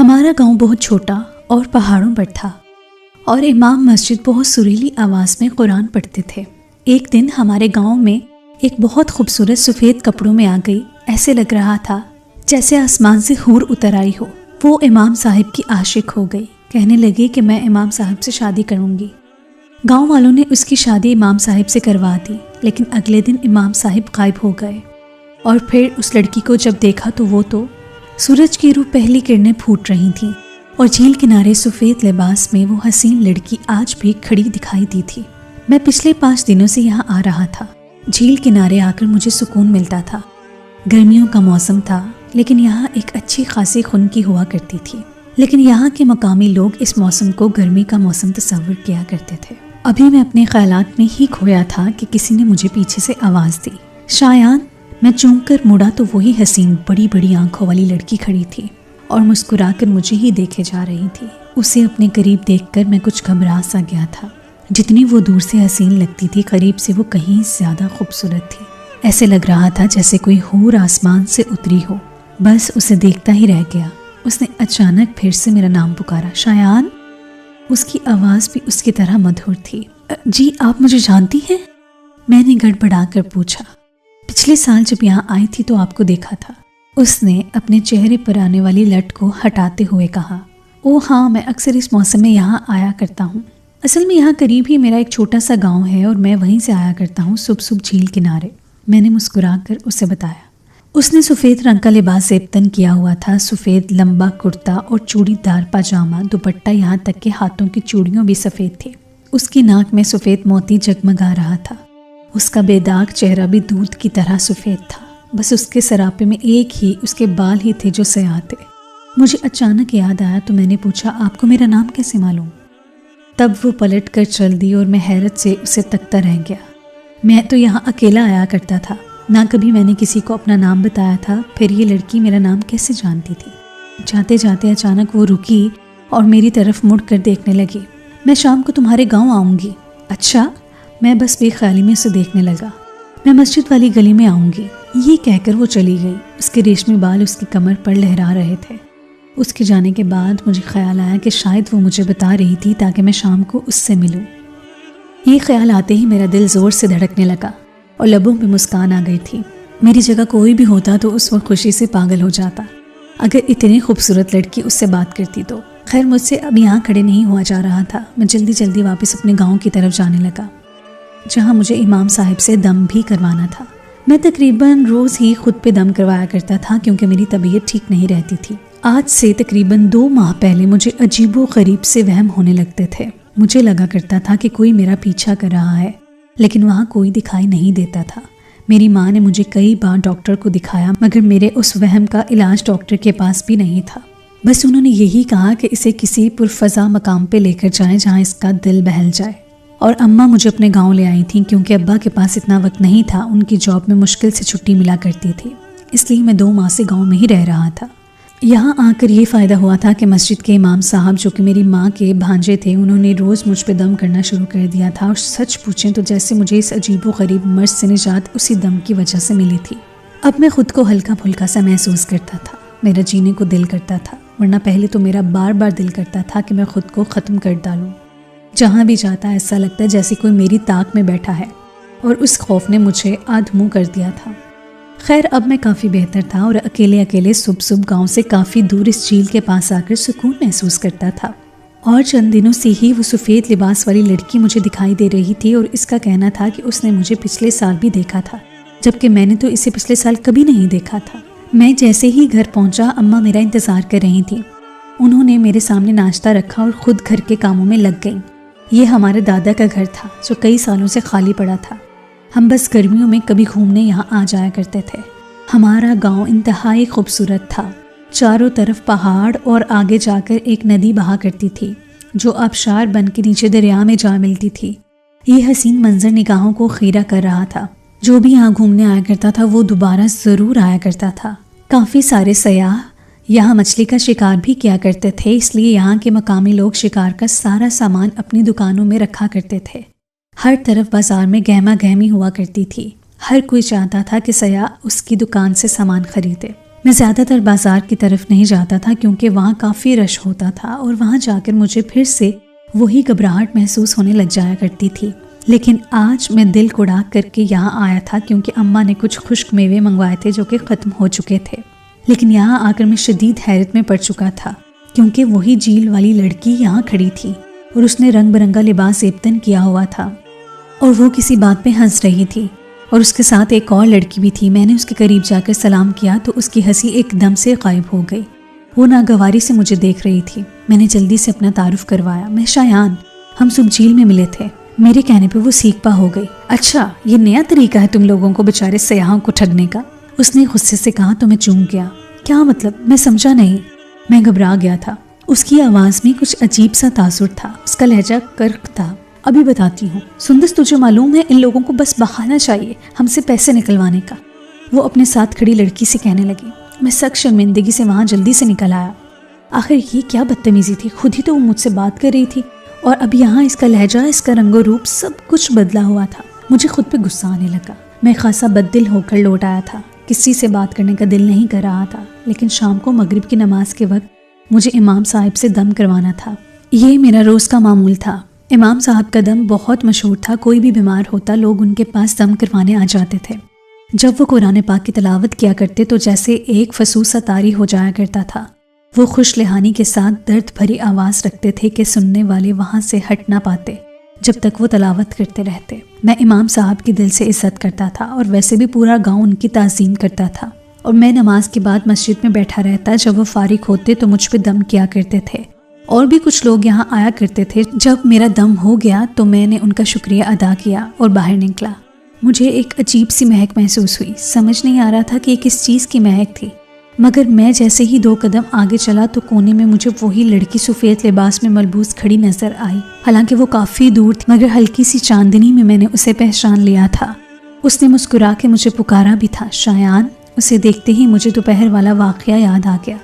ہمارا گاؤں بہت چھوٹا اور پہاڑوں پر تھا اور امام مسجد بہت سریلی آواز میں قرآن پڑھتے تھے۔ ایک دن ہمارے گاؤں میں ایک بہت خوبصورت سفید کپڑوں میں آ گئی۔ ایسے لگ رہا تھا جیسے آسمان سے حور اتر آئی ہو۔ وہ امام صاحب کی عاشق ہو گئی، کہنے لگی کہ میں امام صاحب سے شادی کروں گی۔ گاؤں والوں نے اس کی شادی امام صاحب سے کروا دی، لیکن اگلے دن امام صاحب غائب ہو گئے اور پھر اس لڑکی کو جب دیکھا تو وہ تو سورج کی روح پہلی کرنیں پھوٹ رہی تھیں اور جھیل کنارے سفید لباس میں وہ حسین لڑکی آج بھی کھڑی دکھائی دی تھی۔ میں پچھلے 5 دنوں سے یہاں آ رہا تھا۔ جھیل کنارے آ کر مجھے سکون ملتا تھا۔ گرمیوں کا موسم تھا، لیکن یہاں ایک اچھی خاصی خنکی ہوا کرتی تھی، لیکن یہاں کے مقامی لوگ اس موسم کو گرمی کا موسم تصور کیا کرتے تھے۔ ابھی میں اپنے خیالات میں ہی کھویا تھا کہ کسی نے مجھے پیچھے سے آواز دی، شایان۔ میں چونک کر مڑا تو وہی حسین بڑی بڑی آنکھوں والی لڑکی کھڑی تھی اور مسکرا کر مجھے ہی دیکھے جا رہی تھی۔ اسے اپنے قریب دیکھ کر میں کچھ گھبرا سا گیا تھا۔ جتنی وہ دور سے حسین لگتی تھی، قریب سے وہ کہیں زیادہ خوبصورت تھی۔ ایسے لگ رہا تھا جیسے کوئی حور آسمان سے اتری ہو۔ بس اسے دیکھتا ہی رہ گیا۔ اس نے اچانک پھر سے میرا نام پکارا، شایان۔ اس کی آواز بھی اس کی طرح مدھر تھی۔ جی، آپ مجھے جانتی ہیں؟ میں نے گڑبڑا کر پوچھا۔ پچھلے سال جب یہاں آئی تھی تو آپ کو دیکھا تھا، اس نے اپنے چہرے پر آنے والی لٹ کو ہٹاتے ہوئے کہا۔ او ہاں، میں اکثر اس موسم میں یہاں آیا کرتا ہوں۔ اصل میں یہاں قریب ہی میرا ایک چھوٹا سا گاؤں ہے اور میں وہیں سے آیا کرتا ہوں صبح صبح جھیل کنارے، میں نے مسکرا کر اسے بتایا۔ اس نے سفید رنگ کا لباس زیبتن کیا ہوا تھا، سفید لمبا کرتا اور چوڑی دار پاجامہ، دوپٹہ، یہاں تک کہ ہاتھوں کی چوڑیوں بھی سفید تھی۔ اس کی ناک میں سفید موتی جگمگا رہا تھا۔ اس کا بے داغ چہرہ بھی دودھ کی طرح سفید تھا، بس اس کے سراپے میں ایک ہی اس کے بال ہی تھے جو سیاہ تھے۔ مجھے اچانک یاد آیا تو میں نے پوچھا، آپ کو میرا نام کیسے معلوم؟ تب وہ پلٹ کر چل دی اور میں حیرت سے اسے تکتا رہ گیا۔ میں تو یہاں اکیلا آیا کرتا تھا، نہ کبھی میں نے کسی کو اپنا نام بتایا تھا، پھر یہ لڑکی میرا نام کیسے جانتی تھی؟ جاتے جاتے اچانک وہ رکی اور میری طرف مڑ کر دیکھنے لگی۔ میں شام کو تمہارے گاؤں آؤں گی۔ اچھا؟ میں بس بے خیالی میں اسے دیکھنے لگا۔ میں مسجد والی گلی میں آؤں گی، یہ کہہ کر وہ چلی گئی۔ اس کے ریشمی بال اس کی کمر پر لہرا رہے تھے۔ اس کے جانے کے بعد مجھے خیال آیا کہ شاید وہ مجھے بتا رہی تھی تاکہ میں شام کو اس سے ملوں۔ یہ خیال آتے ہی میرا دل زور سے دھڑکنے لگا اور لبوں پہ مسکان آ گئی تھی۔ میری جگہ کوئی بھی ہوتا تو اس وقت خوشی سے پاگل ہو جاتا، اگر اتنی خوبصورت لڑکی اس سے بات کرتی تو۔ خیر، مجھ سے اب یہاں کھڑے نہیں ہوا جا رہا تھا۔ میں جلدی جلدی واپس اپنے گاؤں کی طرف جانے لگا، جہاں مجھے امام صاحب سے دم بھی کروانا تھا۔ میں تقریباً روز ہی خود پہ دم کروایا کرتا تھا کیونکہ میری طبیعت ٹھیک نہیں رہتی تھی۔ آج سے تقریباً 2 ماہ پہلے مجھے عجیب و غریب سے وہم ہونے لگتے تھے۔ مجھے لگا کرتا تھا کہ کوئی میرا پیچھا کر رہا ہے، لیکن وہاں کوئی دکھائی نہیں دیتا تھا۔ میری ماں نے مجھے کئی بار ڈاکٹر کو دکھایا، مگر میرے اس وہم کا علاج ڈاکٹر کے پاس بھی نہیں تھا۔ بس انہوں نے یہی کہا کہ اسے کسی پرفضا مقام پہ لے کر جائیں جہاں اس کا دل بہل جائے۔ اور اماں مجھے اپنے گاؤں لے آئی تھیں کیونکہ ابا کے پاس اتنا وقت نہیں تھا، ان کی جاب میں مشکل سے چھٹی ملا کرتی تھی، اس لیے میں 2 ماہ سے گاؤں میں ہی رہ رہا تھا۔ یہاں آ کر یہ فائدہ ہوا تھا کہ مسجد کے امام صاحب، جو کہ میری ماں کے بھانجے تھے، انہوں نے روز مجھ پہ دم کرنا شروع کر دیا تھا، اور سچ پوچھیں تو جیسے مجھے اس عجیب و غریب مرض سے نجات اسی دم کی وجہ سے ملی تھی۔ اب میں خود کو ہلکا پھلکا سا محسوس کرتا تھا، میرا جینے کو دل کرتا تھا، ورنہ پہلے تو میرا بار بار دل کرتا تھا کہ میں خود کو ختم کر ڈالوں۔ جہاں بھی جاتا ایسا لگتا ہے جیسے کوئی میری طاق میں بیٹھا ہے، اور اس خوف نے مجھے آدھ منہ کر دیا تھا۔ خیر، اب میں کافی بہتر تھا اور اکیلے صبح صبح گاؤں سے کافی دور اس جھیل کے پاس آ کر سکون محسوس کرتا تھا۔ اور چند دنوں سے ہی وہ سفید لباس والی لڑکی مجھے دکھائی دے رہی تھی، اور اس کا کہنا تھا کہ اس نے مجھے پچھلے سال بھی دیکھا تھا، جبکہ میں نے تو اسے پچھلے سال کبھی نہیں دیکھا تھا۔ میں جیسے ہی گھر پہنچا، اماں میرا انتظار کر رہی تھیں۔ انہوں نے میرے سامنے ناشتہ رکھا اور خود گھر کے کاموں میں لگ گئیں۔ یہ ہمارے دادا کا گھر تھا جو کئی سالوں سے خالی پڑا تھا۔ ہم بس گرمیوں میں کبھی گھومنے یہاں آ جایا کرتے تھے۔ ہمارا گاؤں انتہائی خوبصورت تھا، چاروں طرف پہاڑ، اور آگے جا کر ایک ندی بہا کرتی تھی جو آبشار بن کے نیچے دریا میں جا ملتی تھی۔ یہ حسین منظر نگاہوں کو خیرہ کر رہا تھا۔ جو بھی یہاں گھومنے آیا کرتا تھا وہ دوبارہ ضرور آیا کرتا تھا۔ کافی سارے سیاح یہاں مچھلی کا شکار بھی کیا کرتے تھے، اس لیے یہاں کے مقامی لوگ شکار کا سارا سامان اپنی دکانوں میں رکھا کرتے تھے۔ ہر طرف بازار میں گہما گہمی ہوا کرتی تھی، ہر کوئی چاہتا تھا کہ سیاح اس کی دکان سے سامان خریدے۔ میں زیادہ تر بازار کی طرف نہیں جاتا تھا کیونکہ وہاں کافی رش ہوتا تھا اور وہاں جا کر مجھے پھر سے وہی گھبراہٹ محسوس ہونے لگ جایا کرتی تھی۔ لیکن آج میں دل کوڑا کر کے یہاں آیا تھا کیونکہ اماں نے کچھ خشک میوے منگوائے تھے جو کہ ختم ہو چکے تھے۔ لیکن یہاں آ کر میں شدید حیرت میں پڑ چکا تھا کیونکہ وہی جھیل والی لڑکی یہاں کھڑی تھی اور اس نے رنگ برنگا لباس زیبتن کیا ہوا تھا اور وہ کسی بات پہ ہنس رہی تھی اور اس کے ساتھ ایک اور لڑکی بھی تھی۔ میں نے اس کے قریب جا کر سلام کیا تو اس کی ہنسی ایک دم سے غائب ہو گئی۔ وہ ناگواری سے مجھے دیکھ رہی تھی۔ میں نے جلدی سے اپنا تعارف کروایا، میں شایان، ہم صبح جھیل میں ملے تھے۔ میرے کہنے پہ وہ سیکھ پا ہو گئی۔ اچھا، یہ نیا طریقہ ہے تم لوگوں کو بیچارے سیاحوں کو ٹھگنے کا؟ اس نے غصے سے کہا تو میں چونک گیا۔ کیا مطلب؟ میں سمجھا نہیں۔ میں گھبرا گیا تھا۔ اس کی آواز میں کچھ عجیب سا تاثر تھا، اس کا لہجہ کرک تھا۔ ابھی بتاتی ہوں سندس، تجھے معلوم ہے ان لوگوں کو بس بہانا چاہیے ہم سے پیسے نکلوانے کا، وہ اپنے ساتھ کھڑی لڑکی سے کہنے لگی۔ میں سخت شرمندگی سے وہاں جلدی سے نکل آیا۔ آخر یہ کیا بدتمیزی تھی، خود ہی تو وہ مجھ سے بات کر رہی تھی اور اب یہاں اس کا لہجہ، اس کا رنگ و روپ سب کچھ بدلا ہوا تھا۔ مجھے خود پہ غصہ آنے لگا۔ میں خاصا بددل ہو کر لوٹ آیا تھا، کسی سے بات کرنے کا دل نہیں کر رہا تھا۔ لیکن شام کو مغرب کی نماز کے وقت مجھے امام صاحب سے دم کروانا تھا۔ یہ میرا روز کا معمول تھا۔ امام صاحب کا دم بہت مشہور تھا، کوئی بھی بیمار ہوتا لوگ ان کے پاس دم کروانے آ جاتے تھے۔ جب وہ قرآن پاک کی تلاوت کیا کرتے تو جیسے ایک فسوسہ طاری ہو جایا کرتا تھا۔ وہ خوش لہانی کے ساتھ درد بھری آواز رکھتے تھے کہ سننے والے وہاں سے ہٹ نہ پاتے جب تک وہ تلاوت کرتے رہتے۔ میں امام صاحب کی دل سے عزت کرتا تھا اور ویسے بھی پورا گاؤں ان کی تعظیم کرتا تھا، اور میں نماز کے بعد مسجد میں بیٹھا رہتا۔ جب وہ فارغ ہوتے تو مجھ پہ دم کیا کرتے تھے، اور بھی کچھ لوگ یہاں آیا کرتے تھے۔ جب میرا دم ہو گیا تو میں نے ان کا شکریہ ادا کیا اور باہر نکلا۔ مجھے ایک عجیب سی مہک محسوس ہوئی، سمجھ نہیں آ رہا تھا کہ یہ کس چیز کی مہک تھی، مگر میں جیسے ہی 2 قدم آگے چلا تو کونے میں مجھے وہی لڑکی سفید لباس میں ملبوس کھڑی نظر آئی۔ حالانکہ وہ کافی دور تھی مگر ہلکی سی چاندنی میں نے اسے پہچان لیا تھا۔ اس نے مسکرا کے مجھے پکارا بھی تھا، شایان۔ اسے دیکھتے ہی مجھے دوپہر والا واقعہ یاد آ گیا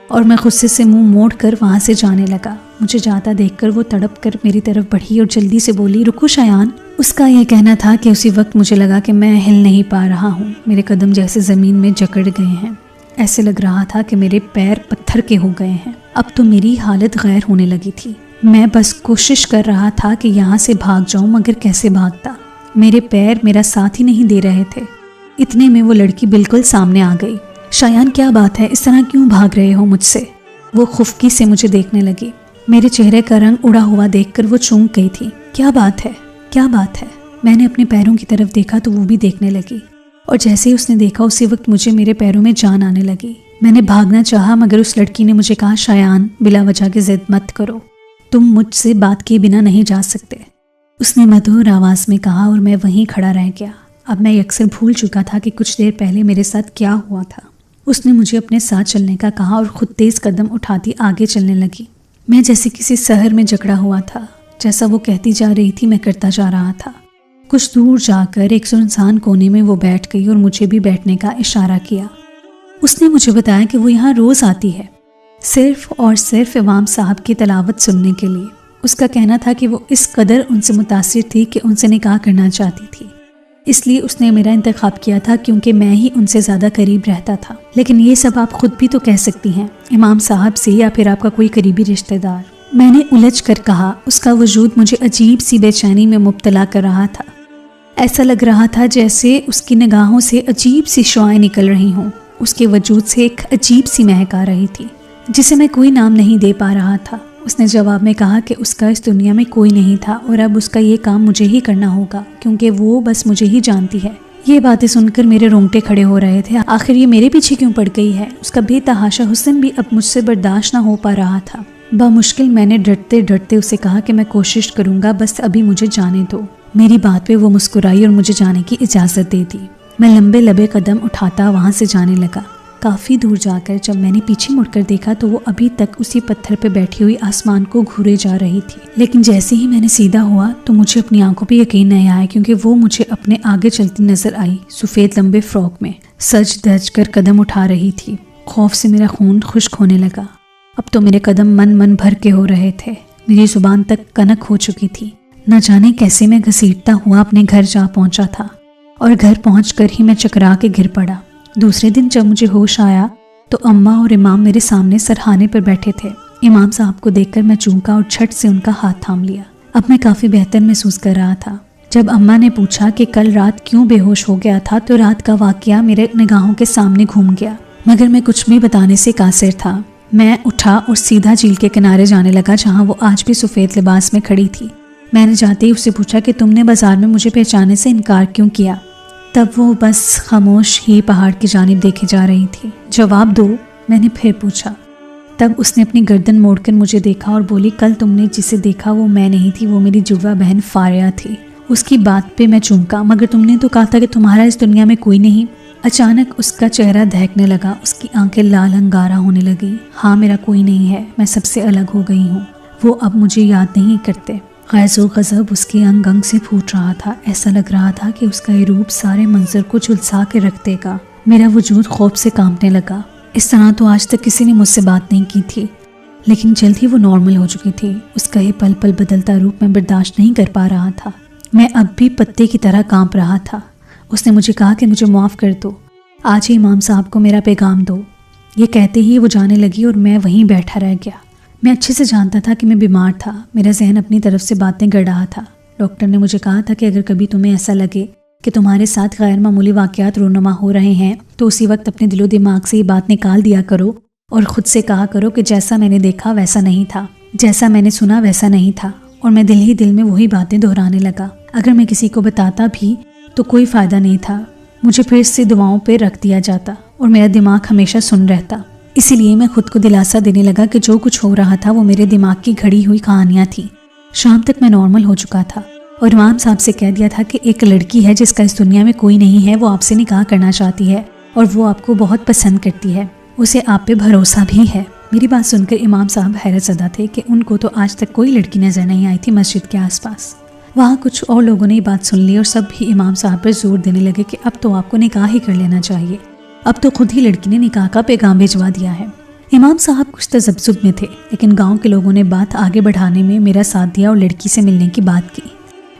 اور میں غصے سے منہ موڑ کر وہاں سے جانے لگا۔ مجھے جاتا دیکھ کر وہ تڑپ کر میری طرف بڑھی اور جلدی سے بولی، رکو شایان۔ اس کا یہ کہنا تھا کہ اسی وقت مجھے لگا کہ میں ہل نہیں پا رہا ہوں، میرے قدم جیسے زمین میں جکڑ گئے ہیں، ایسے لگ رہا تھا کہ میرے پیر پتھر کے ہو گئے ہیں۔ اب تو میری حالت غیر ہونے لگی تھی۔ میں بس کوشش کر رہا تھا کہ یہاں سے بھاگ جاؤں، مگر کیسے بھاگتا، میرے پیر میرا ساتھ ہی نہیں دے رہے تھے۔ اتنے میں وہ لڑکی بالکل سامنے آ گئی۔ شایان، کیا بات ہے، اس طرح کیوں بھاگ رہے ہو مجھ سے؟ وہ خفگی سے مجھے دیکھنے لگی۔ میرے چہرے کا رنگ اڑا ہوا دیکھ کر وہ چونک گئی تھی۔ کیا بات ہے، کیا بات ہے؟ میں نے اپنے پیروں کی طرف دیکھا تو وہ بھی دیکھنے لگی، اور جیسے ہی اس نے دیکھا اسی وقت مجھے میرے پیروں میں جان آنے لگی۔ میں نے بھاگنا چاہا مگر اس لڑکی نے مجھے کہا، شایان، بلا وجہ کی ضد مت کرو، تم مجھ سے بات کیے بنا نہیں جا سکتے۔ اس نے مدھور آواز میں کہا اور میں وہیں کھڑا رہ گیا۔ اب میں اکثر بھول چکا تھا کہ کچھ دیر پہلے میرے ساتھ کیا ہوا تھا۔ اس نے مجھے اپنے ساتھ چلنے کا کہا اور خود تیز قدم اٹھاتی آگے چلنے لگی۔ میں جیسے کسی سحر میں جکڑا ہوا تھا، جیسا وہ کہتی جا رہی تھی میں کرتا جا رہا تھا۔ کچھ دور جا کر ایک سنسان کونے میں وہ بیٹھ گئی اور مجھے بھی بیٹھنے کا اشارہ کیا۔ اس نے مجھے بتایا کہ وہ یہاں روز آتی ہے، صرف اور صرف امام صاحب کی تلاوت سننے کے لیے۔ اس کا کہنا تھا کہ وہ اس قدر ان سے متاثر تھی کہ ان سے نکاح کرنا چاہتی تھی، اس لیے اس نے میرا انتخاب کیا تھا کیونکہ میں ہی ان سے زیادہ قریب رہتا تھا۔ لیکن یہ سب آپ خود بھی تو کہہ سکتی ہیں، امام صاحب سے یا پھر آپ کا کوئی قریبی رشتہ دار۔ میں نے الجھ کر کہا۔ اس کا وجود مجھے عجیب سی بے چینی میں مبتلا کر رہا تھا۔ ایسا لگ رہا تھا جیسے اس کی نگاہوں سے عجیب سی شعائیں نکل رہی ہوں، اس کے وجود سے ایک عجیب سی مہک آ رہی تھی جسے میں کوئی نام نہیں دے پا رہا تھا۔ اس نے جواب میں کہا کہ اس کا اس دنیا میں کوئی نہیں تھا اور اب اس کا یہ کام مجھے ہی کرنا ہوگا کیونکہ وہ بس مجھے ہی جانتی ہے۔ یہ باتیں سن کر میرے رونگٹے کھڑے ہو رہے تھے۔ آخر یہ میرے پیچھے کیوں پڑ گئی ہے؟ اس کا بے تحاشا حسن بھی اب مجھ سے برداشت نہ ہو پا رہا تھا۔ بامشکل میں نے ڈرتے ڈرتے اسے کہا کہ میں کوشش کروں گا، بس ابھی مجھے جانے دو۔ میری بات پہ وہ مسکرائی اور مجھے جانے کی اجازت دے دی۔ میں لمبے لمبے قدم اٹھاتا وہاں سے جانے لگا۔ کافی دور جا کر جب میں نے پیچھے مڑ کر دیکھا تو وہ ابھی تک اسی پتھر پہ بیٹھی ہوئی آسمان کو گھورے جا رہی تھی۔ لیکن جیسے ہی میں نے سیدھا ہوا تو مجھے اپنی آنکھوں پہ یقین نہیں آیا کیونکہ وہ مجھے اپنے آگے چلتی نظر آئی، سفید لمبے فراک میں سج دھج کر قدم اٹھا رہی تھی۔ خوف سے میرا خون خشک ہونے لگا۔ اب تو میرے قدم من بھر کے ہو رہے تھے، میری زبان تک کنک ہو چکی تھی۔ نہ جانے کیسے میں گھسیٹتا ہوا اپنے گھر جا پہنچا تھا اور گھر پہنچ کر ہی میں چکرا کے گر پڑا۔ دوسرے دن جب مجھے ہوش آیا तो अम्मा और इमाम मेरे सामने सरहाने पर बैठे थे। इमाम साहब को देखकर मैं चूका और झट से उनका हाथ थाम लिया। अब मैं काफ़ी बेहतर महसूस कर रहा था। जब अम्मा ने पूछा कि कल रात क्यों बेहोश हो गया था तो रात का वाकया मेरे निगाहों के सामने घूम गया, मगर मैं कुछ भी बताने से कासिर था। मैं उठा और सीधा झील के किनारे जाने लगा जहाँ वो आज भी सफ़ेद लिबास में खड़ी थी। मैंने जाते ही उससे पूछा कि तुमने बाजार में मुझे पहचानने से इनकार क्यों किया। तब वो बस खामोश ही पहाड़ की जानिब देखे जा रही थी। जवाब दो, मैंने फिर पूछा। तब उसने अपनी गर्दन मोड़कर मुझे देखा और बोली, कल तुमने जिसे देखा वो मैं नहीं थी, वो मेरी जुड़वा बहन फारिया थी। उसकी बात पे मैं चौंका, मगर तुमने तो कहा था कि तुम्हारा इस दुनिया में कोई नहीं। अचानक उसका चेहरा दहकने लगा, उसकी आंखें लाल अंगारा होने लगी। हाँ, मेरा कोई नहीं है, मैं सबसे अलग हो गई हूँ। वो अब मुझे याद नहीं करते। गैज़ो गज़ब उसके अंग अंग से फूट रहा था। ऐसा लग रहा था कि उसका ये रूप सारे मंजर को झुलसा के रख देगा। मेरा वजूद खौफ से कांपने लगा। इस तरह तो आज तक किसी ने मुझसे बात नहीं की थी, लेकिन जल्द ही वो नॉर्मल हो चुकी थी। उसका ये पल पल बदलता रूप मैं बर्दाश्त नहीं कर पा रहा था। मैं अब भी पत्ते की तरह कांप रहा था। उसने मुझे कहा कि मुझे माफ़ कर दो, आज ही इमाम साहब को मेरा पैगाम दो। ये कहते ही वो जाने लगी और मैं वहीं बैठा रह गया। मैं अच्छे से जानता था कि मैं बीमार था। मेरा जहन अपनी तरफ से बातें गढ़ रहा था। डॉक्टर ने मुझे कहा था कि अगर कभी तुम्हें ऐसा लगे कि तुम्हारे साथ गैर मामूली वाक़यात रोनुमा हो रहे हैं तो उसी वक्त अपने दिलो दिमाग से ये बात निकाल दिया करो और ख़ुद से कहा करो कि जैसा मैंने देखा वैसा नहीं था, जैसा मैंने सुना वैसा नहीं था। और मैं दिल ही दिल में वही बातें दोहराने लगा। अगर मैं किसी को बताता भी तो कोई फ़ायदा नहीं था। मुझे फिर से दुआओं पर रख दिया जाता और मेरा दिमाग हमेशा सुन रहता। इसीलिए मैं खुद को दिलासा देने लगा कि जो कुछ हो रहा था वो मेरे दिमाग की घड़ी हुई कहानियाँ थी। शाम तक मैं नॉर्मल हो चुका था और इमाम साहब से कह दिया था कि एक लड़की है जिसका इस दुनिया में कोई नहीं है, वो आपसे निकाह करना चाहती है और वो आपको बहुत पसंद करती है, उसे आप पे भरोसा भी है। मेरी बात सुनकर इमाम साहब हैरत ज़दा थे कि उनको तो आज तक कोई लड़की नज़र नहीं आई थी मस्जिद के आसपास। वहाँ कुछ और लोगों ने ये बात सुन ली और सब भी इमाम साहब पर जोर देने लगे कि अब तो आपको निकाह ही कर लेना चाहिए, अब तो खुद ही लड़की ने निकाह का पैगाम भिजवा दिया है। इमाम साहब कुछ तजब्जुब में थे, लेकिन गांव के लोगों ने बात आगे बढ़ाने में मेरा साथ दिया और लड़की से मिलने की बात की।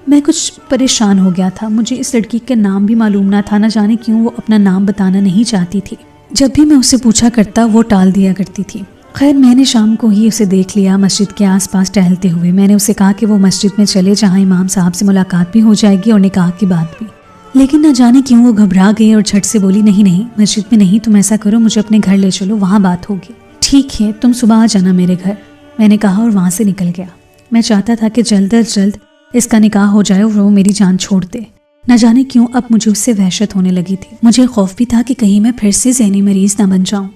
मैं कुछ परेशान हो गया था। मुझे इस लड़की का नाम भी मालूम ना था, न जाने क्यों वो अपना नाम बताना नहीं चाहती थी। जब भी मैं उससे पूछा करता वो टाल दिया करती थी। खैर, मैंने शाम को ही उसे देख लिया मस्जिद के आसपास टहलते हुए। मैंने उसे कहा कि वो मस्जिद में चले जहाँ इमाम साहब से मुलाकात भी हो जाएगी और निकाह की बात भी। लेकिन न जाने क्यों वो घबरा गई और झट से बोली, नहीं नहीं, मस्जिद में नहीं, तुम ऐसा करो, मुझे अपने घर ले चलो, वहाँ बात होगी। ठीक है, तुम सुबह आ जाना मेरे घर, मैंने कहा और वहाँ से निकल गया। मैं चाहता था कि जल्द अज जल्द इसका निकाह हो जाए और वो मेरी जान छोड़ दे। न जाने क्यों अब मुझे उससे वहशत होने लगी थी। मुझे खौफ भी था कि कहीं मैं फिर से ज़हनी मरीज ना बन जाऊं।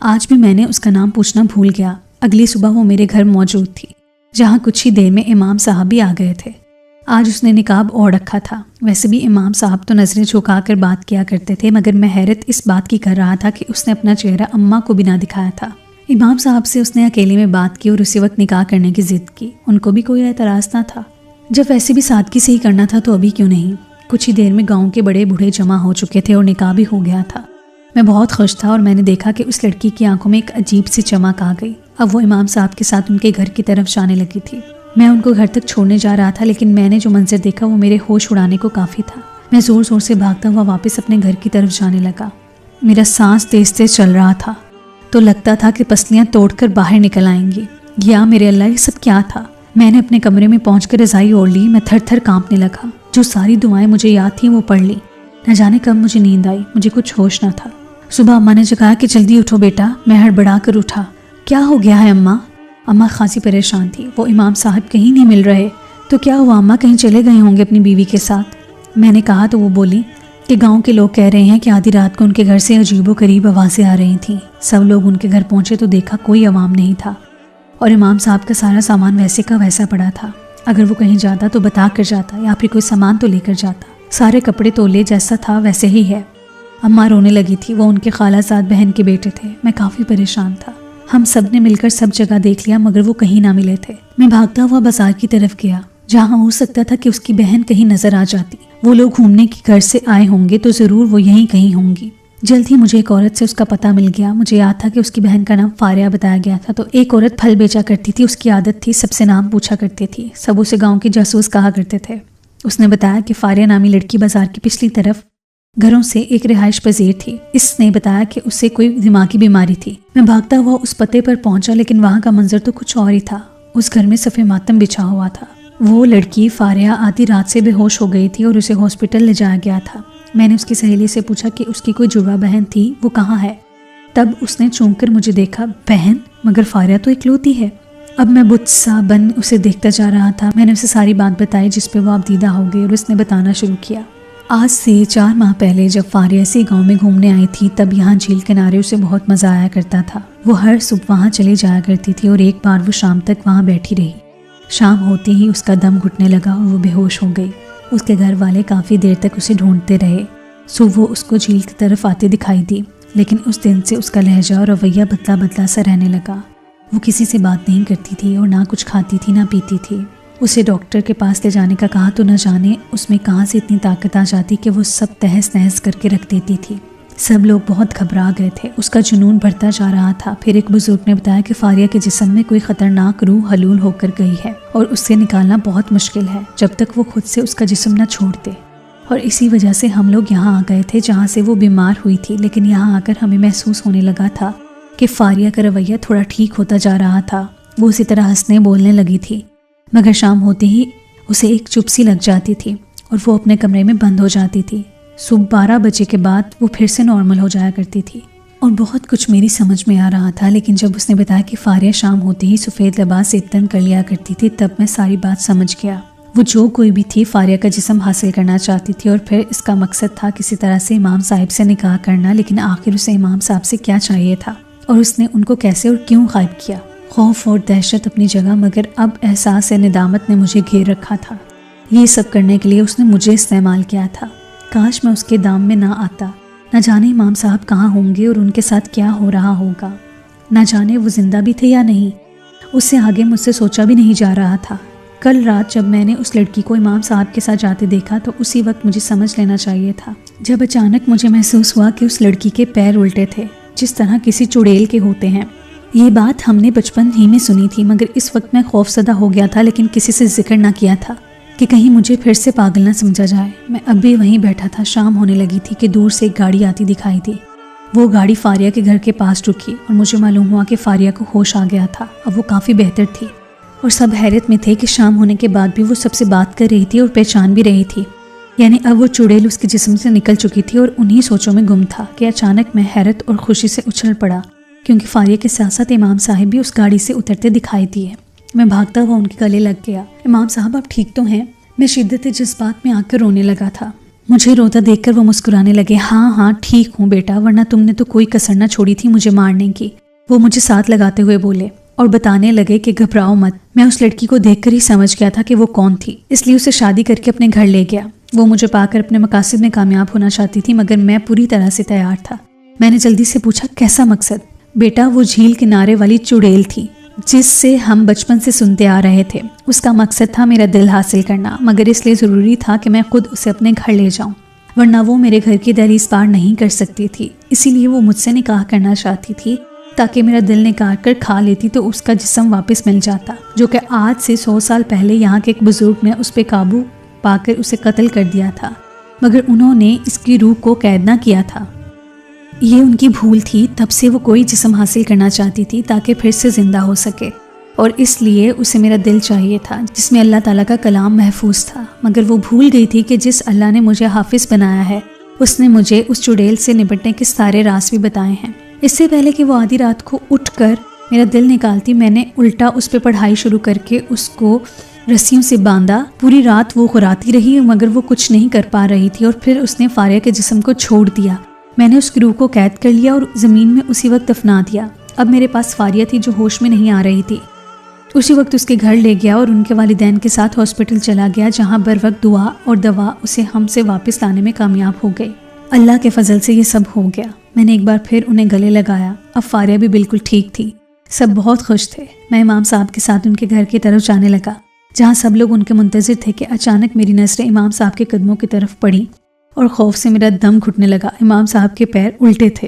आज भी मैंने उसका नाम पूछना भूल गया। अगली सुबह वो मेरे घर मौजूद थी, जहाँ कुछ ही देर में इमाम साहब भी आ गए थे। आज उसने निकाब ओढ़ रखा था। वैसे भी इमाम साहब तो नज़रें झुका कर बात किया करते थे, मगर मैं हैरत इस बात की कर रहा था कि उसने अपना चेहरा अम्मा को भी ना दिखाया था। इमाम साहब से उसने अकेले में बात की और उसी वक्त निकाह करने की जिद की। उनको भी कोई एतराज़ ना था। जब वैसे भी सादगी से ही करना था तो अभी क्यों नहीं। कुछ ही देर में गांव के बड़े बूढ़े जमा हो चुके थे और निकाह भी हो गया था। मैं बहुत खुश था और मैंने देखा कि उस लड़की की आंखों में एक अजीब सी चमक आ गई। अब वो इमाम साहब के साथ उनके घर की तरफ जाने लगी थी। मैं उनको घर तक छोड़ने जा रहा था, लेकिन मैंने जो मंजर देखा वो मेरे होश उड़ाने को काफ़ी था। मैं ज़ोर ज़ोर से भागता हुआ वापस अपने घर की तरफ जाने लगा। मेरा सांस तेज तेज चल रहा था तो लगता था कि पसलियाँ तोड़कर बाहर निकल आएंगी। या मेरे अल्लाह, ये सब क्या था। मैंने अपने कमरे में पहुंचकर रज़ाई ओढ़ ली। मैं थर थर कांपने लगा। जो सारी दुआएं मुझे याद थीं वो पढ़ ली। न जाने कब मुझे नींद आई, मुझे कुछ होश न था। सुबह अम्मा ने जगाया कि जल्दी उठो बेटा। मैं हड़बड़ा कर उठा। क्या हो गया है अम्मा? अम्मा खासी परेशान थी। वो इमाम साहब कहीं नहीं मिल रहे। तो क्या हुआ अम्मा, कहीं चले गए होंगे अपनी बीवी के साथ? मैंने कहा तो वो बोली कि गांव के लोग कह रहे हैं कि आधी रात को उनके घर से अजीबोगरीब आवाज़ें आ रही थीं। सब लोग उनके घर पहुंचे तो देखा कोई अवाम नहीं था और इमाम साहब का सारा सामान वैसे का वैसा पड़ा था। अगर वो कहीं जाता तो बता कर जाता या फिर कोई सामान तो लेकर जाता। सारे कपड़े तोले जैसा था वैसे ही है। अम्मा रोने लगी थी। वो उनके खालाजाद बहन के बेटे थे। मैं काफ़ी परेशान था। हम सब ने मिलकर सब जगह देख लिया मगर वो कहीं ना मिले थे। मैं भागता हुआ बाजार की तरफ गया, जहाँ हो सकता था कि उसकी बहन कहीं नजर आ जाती। वो लोग घूमने की घर से आए होंगे तो ज़रूर वो यहीं कहीं होंगी। जल्द ही मुझे एक औरत से उसका पता मिल गया। मुझे याद था कि उसकी बहन का नाम फारिया बताया गया था। तो एक औरत फल बेचा करती थी। उसकी आदत थी सबसे नाम पूछा करती थी। सब उसे गाँव की जासूस कहा करते थे। उसने बताया कि फारिया नामी लड़की बाजार की पिछली तरफ घरों से एक रिहाइश पजीर थी। इसने बताया कि उसे कोई दिमागी बीमारी थी। मैं भागता हुआ उस पते पर पहुंचा, लेकिन वहां का मंजर तो कुछ और ही था। उस घर में सफ़े मातम बिछा हुआ था। वो लड़की फारिया आधी रात से बेहोश हो गई थी और उसे हॉस्पिटल ले जाया गया था। मैंने उसकी सहेली से पूछा कि उसकी कोई जुड़वा बहन थी, वो कहाँ है। तब उसने चौंक कर मुझे देखा। बहन? मगर फारिया तो इकलौती है। अब मैं बुत सा बन उसे देखता जा रहा था। मैंने उसे सारी बात बताई जिस पे वो आपदीदा हो गई और उसने बताना शुरू किया। आज से 4 माह पहले जब फारिया इसी गांव में घूमने आई थी, तब यहाँ झील किनारे उसे बहुत मज़ा आया करता था। वो हर सुबह वहाँ चली जाया करती थी और एक बार वो शाम तक वहाँ बैठी रही। शाम होते ही उसका दम घुटने लगा और वो बेहोश हो गई। उसके घर वाले काफ़ी देर तक उसे ढूंढते रहे। वो उसको झील की तरफ आते दिखाई दी, लेकिन उस दिन से उसका लहजा और रवैया बदला बदला सा रहने लगा। वो किसी से बात नहीं करती थी और ना कुछ खाती थी ना पीती थी। उसे डॉक्टर के पास ले जाने का कहा तो न जाने उसमें कहाँ से इतनी ताकत आ जाती कि वो सब तहस नहस करके रख देती थी। सब लोग बहुत घबरा गए थे। उसका जुनून बढ़ता जा रहा था। फिर एक बुजुर्ग ने बताया कि फारिया के जिस्म में कोई खतरनाक रूह हलूल होकर गई है और उससे निकालना बहुत मुश्किल है जब तक वो खुद से उसका जिस्म न छोड़ दे। और इसी वजह से हम लोग यहाँ आ गए थे जहाँ से वो बीमार हुई थी। लेकिन यहाँ आकर हमें महसूस होने लगा था कि फारिया का रवैया थोड़ा ठीक होता जा रहा था। वो उसी तरह हंसने बोलने लगी थी, मगर शाम होते ही उसे एक चुप सी लग जाती थी और वो अपने कमरे में बंद हो जाती थी। सुबह 12 बजे के बाद वो फिर से नॉर्मल हो जाया करती थी और बहुत कुछ मेरी समझ में आ रहा था। लेकिन जब उसने बताया कि फारिया शाम होते ही सफ़ेद लिबास से इत्तन कर लिया करती थी, तब मैं सारी बात समझ गया। वो जो कोई भी थी, फारिया का जिस्म हासिल करना चाहती थी और फिर इसका मकसद था किसी तरह से इमाम साहिब से निकाह करना। लेकिन आखिर उसे इमाम साहब से क्या चाहिए था और उसने उनको कैसे और क्यों गायब किया। खौफ और दहशत अपनी जगह, मगर अब एहसास निदामत ने मुझे घेर रखा था। ये सब करने के लिए उसने मुझे इस्तेमाल किया था। काश मैं उसके दाम में ना आता। न जाने इमाम साहब कहाँ होंगे और उनके साथ क्या हो रहा होगा। न जाने वो जिंदा भी थे या नहीं। उससे आगे मुझसे सोचा भी नहीं जा रहा था। कल रात जब मैंने उस लड़की को इमाम साहब के साथ जाते देखा तो उसी वक्त मुझे समझ लेना चाहिए था, जब अचानक मुझे महसूस हुआ कि उस लड़की के पैर उल्टे थे, जिस तरह किसी चुड़ैल के होते हैं। ये बात हमने बचपन ही में सुनी थी, मगर इस वक्त मैं खौफजदा हो गया था, लेकिन किसी से जिक्र ना किया था कि कहीं मुझे फिर से पागल ना समझा जाए। मैं अब भी वहीं बैठा था। शाम होने लगी थी कि दूर से एक गाड़ी आती दिखाई दी। वो गाड़ी फारिया के घर के पास रुकी और मुझे मालूम हुआ कि फारिया को होश आ गया था। अब वो काफ़ी बेहतर थी और सब हैरत में थे कि शाम होने के बाद भी वो सबसे बात कर रही थी और पहचान भी रही थी। यानी अब वो चुड़ैल उसके जिस्म से निकल चुकी थी और उन्हीं सोचों में गुम था कि अचानक मैं हैरत और खुशी से उछल पड़ा, क्योंकि फारिया के साथ साथ इमाम साहब भी उस गाड़ी से उतरते दिखाई दिए। मैं भागता हुआ उनके गले लग गया। इमाम साहब, आप ठीक तो हैं? मैं शिद्दत जज्बात में आकर रोने लगा था। मुझे रोता देखकर वो मुस्कुराने लगे। हाँ, ठीक हूँ बेटा, वरना तुमने तो कोई कसर न छोड़ी थी मुझे मारने की। वो मुझे साथ लगाते हुए बोले और बताने लगे कि घबराओ मत। मैं उस लड़की को देखकर ही समझ गया था कि वो कौन थी, इसलिए उसे शादी करके अपने घर ले गया। वो मुझे पाकर अपने मकासद में कामयाब होना चाहती थी, मगर मैं पूरी तरह से तैयार था। मैंने जल्दी से पूछा, कैसा मकसद? बेटा, वो झील किनारे वाली चुड़ैल थी जिससे हम बचपन से सुनते आ रहे थे। उसका मकसद था मेरा दिल हासिल करना, मगर इसलिए ज़रूरी था कि मैं खुद उसे अपने घर ले जाऊं, वरना वो मेरे घर की दहलीज पार नहीं कर सकती थी। इसीलिए वो मुझसे निकाह करना चाहती थी ताकि मेरा दिल निकाल कर खा लेती तो उसका जिस्म वापस मिल जाता, जो कि आज से 100 साल पहले यहाँ के एक बुजुर्ग ने उस पर काबू पाकर उसे कत्ल कर दिया था, मगर उन्होंने इसकी रूह को कैद ना किया था। ये उनकी भूल थी। तब से वो कोई जिस्म हासिल करना चाहती थी ताकि फिर से ज़िंदा हो सके, और इसलिए उसे मेरा दिल चाहिए था जिसमें अल्लाह ताला का कलाम महफूज था। मगर वो भूल गई थी कि जिस अल्लाह ने मुझे हाफिज़ बनाया है, उसने मुझे उस चुड़ैल से निपटने के सारे राज भी बताए हैं। इससे पहले कि वो आधी रात को उठकर मेरा दिल निकालती, मैंने उल्टा उस पर पढ़ाई शुरू करके उसको रस्सियों से बांधा। पूरी रात वो खुराती रही, मगर वो कुछ नहीं कर पा रही थी, और फिर उसने फारिया के जिस्म को छोड़ दिया। मैंने उसकी रूह को कैद कर लिया और ज़मीन में उसी वक्त दफना दिया। अब मेरे पास फारिया थी जो होश में नहीं आ रही थी। उसी वक्त उसके घर ले गया और उनके वालिदैन के साथ हॉस्पिटल चला गया, जहाँ बर वक्त दुआ और दवा उसे हमसे वापस लाने में कामयाब हो गई। अल्लाह के फजल से ये सब हो गया। मैंने एक बार फिर उन्हें गले लगाया। अब फारिया भी बिल्कुल ठीक थी। सब बहुत खुश थे। मैं इमाम साहब के साथ उनके घर की तरफ जाने लगा, जहाँ सब लोग उनके मुंतज़िर थे कि अचानक मेरी नज़रें इमाम साहब के कदमों की तरफ पड़ी और खौफ से मेरा दम घुटने लगा। इमाम साहब के पैर उल्टे थे।